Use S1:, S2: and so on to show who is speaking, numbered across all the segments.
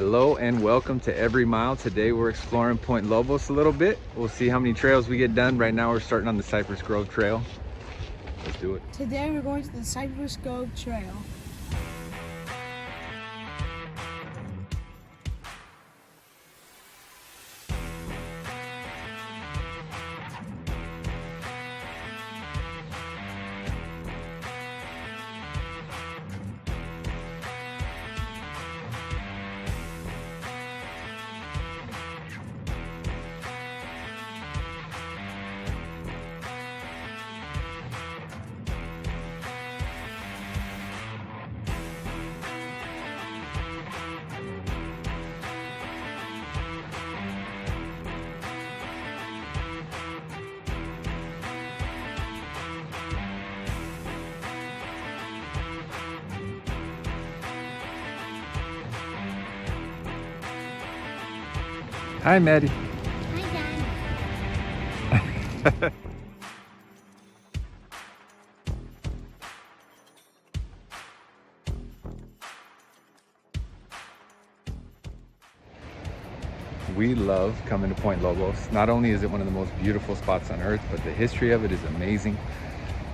S1: Hello and welcome to Every Mile. Today we're exploring Point Lobos a little bit. We'll see how many trails we get done. Right now we're starting on the Cypress Grove Trail. Let's do it.
S2: Today we're going to the Cypress Grove Trail.
S1: Hi, Maddie.
S2: Hi, Dad.
S1: We love coming to Point Lobos. Not only is it one of the most beautiful spots on earth, but the history of it is amazing.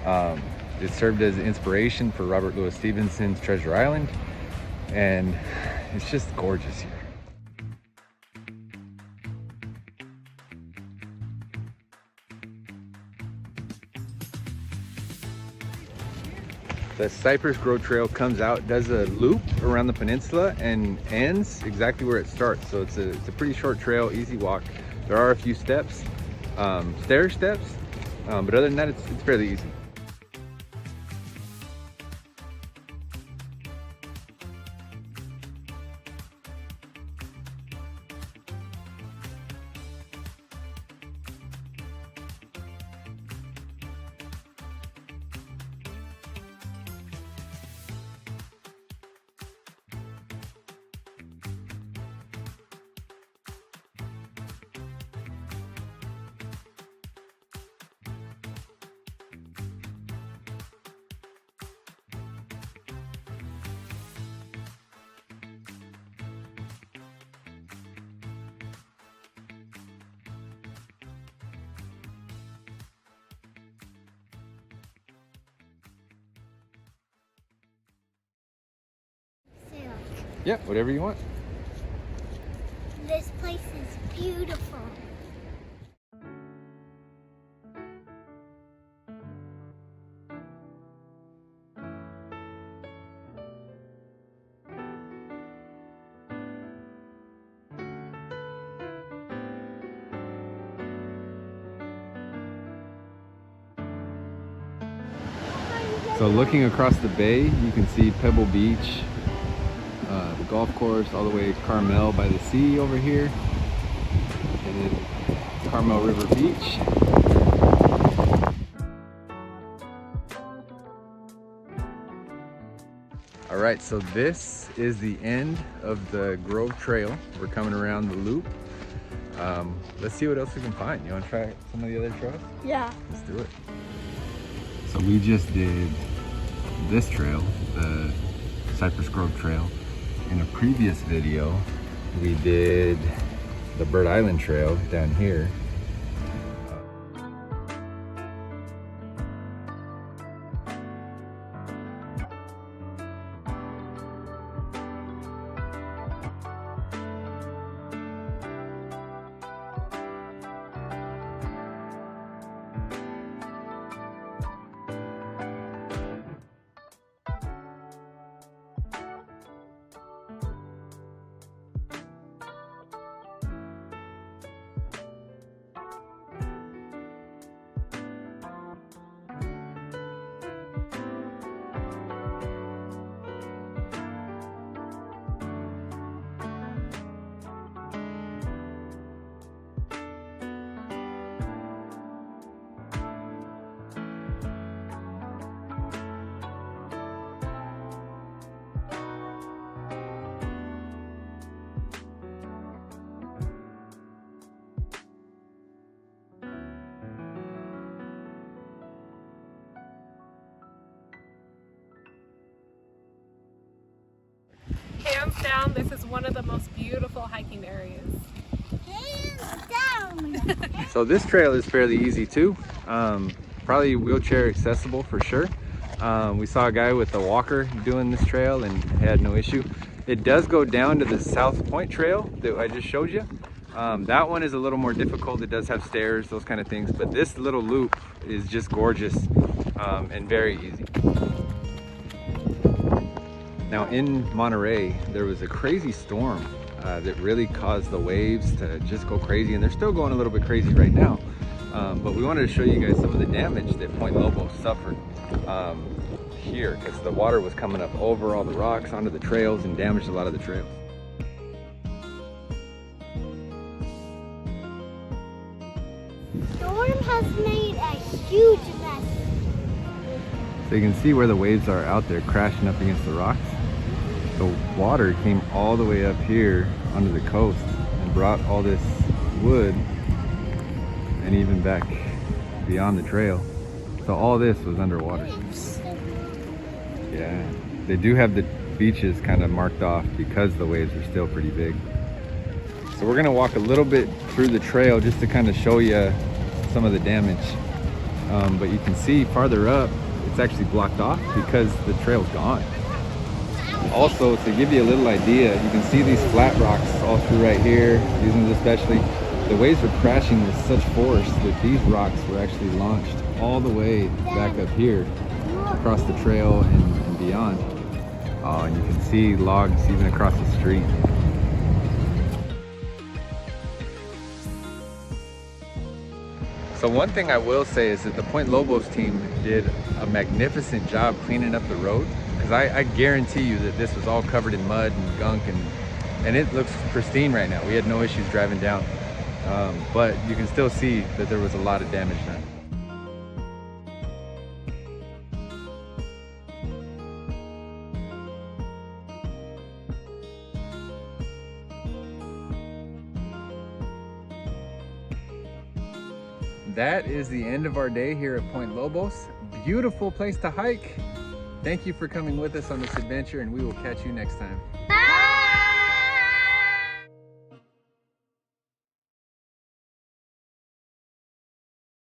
S1: It served as inspiration for Robert Louis Stevenson's Treasure Island, and it's just gorgeous here. The Cypress Grove Trail comes out, does a loop around the peninsula, and ends exactly where it starts. So it's a pretty short trail, easy walk. There are a few steps, stair steps, but other than that, it's fairly easy. Yeah, whatever you want.
S2: This place is beautiful.
S1: So looking across the bay, you can see Pebble Beach, the golf course, all the way to Carmel by the sea over here, and then Carmel River Beach. All right, so this is the end of the Grove Trail. We're coming around the loop. Let's see what else we can find. You want to try some of the other trails?
S2: Yeah.
S1: Let's do it. So we just did this trail, the Cypress Grove Trail. In a previous video, we did the Bird Island Trail down here.
S3: down, this is one of the most beautiful hiking areas.
S2: Hands down.
S1: So this trail is fairly easy too. Probably wheelchair accessible for sure. We saw a guy with a walker doing this trail and had no issue. It does go down to the South Point Trail that I just showed you. That one is a little more difficult. It does have stairs, those kind of things, but this little loop is just gorgeous and very easy. Now in Monterey, there was a crazy storm that really caused the waves to just go crazy, and they're still going a little bit crazy right now. But we wanted to show you guys some of the damage that Point Lobos suffered here, because the water was coming up over all the rocks onto the trails and damaged a lot of the trails.
S2: Storm has made a huge mess.
S1: So you can see where the waves are out there crashing up against the rocks. The water came all the way up here onto the coast and brought all this wood and even back beyond the trail. So all this was underwater. Yeah, they do have the beaches kind of marked off because the waves are still pretty big. So we're gonna walk a little bit through the trail just to kind of show you some of the damage. But you can see farther up, it's actually blocked off because the trail's gone. Also, to give you a little idea, you can see these flat rocks all through right here, these ones especially. The waves were crashing with such force that these rocks were actually launched all the way back up here across the trail and beyond. And you can see logs even across the street. So one thing I will say is that the Point Lobos team did a magnificent job cleaning up the road, because I guarantee you that this was all covered in mud and gunk, and it looks pristine right now. We had no issues driving down, but you can still see that there was a lot of damage done. That is the end of our day here at Point Lobos. Beautiful place to hike. Thank you for coming with us on this adventure, and we will catch you next time.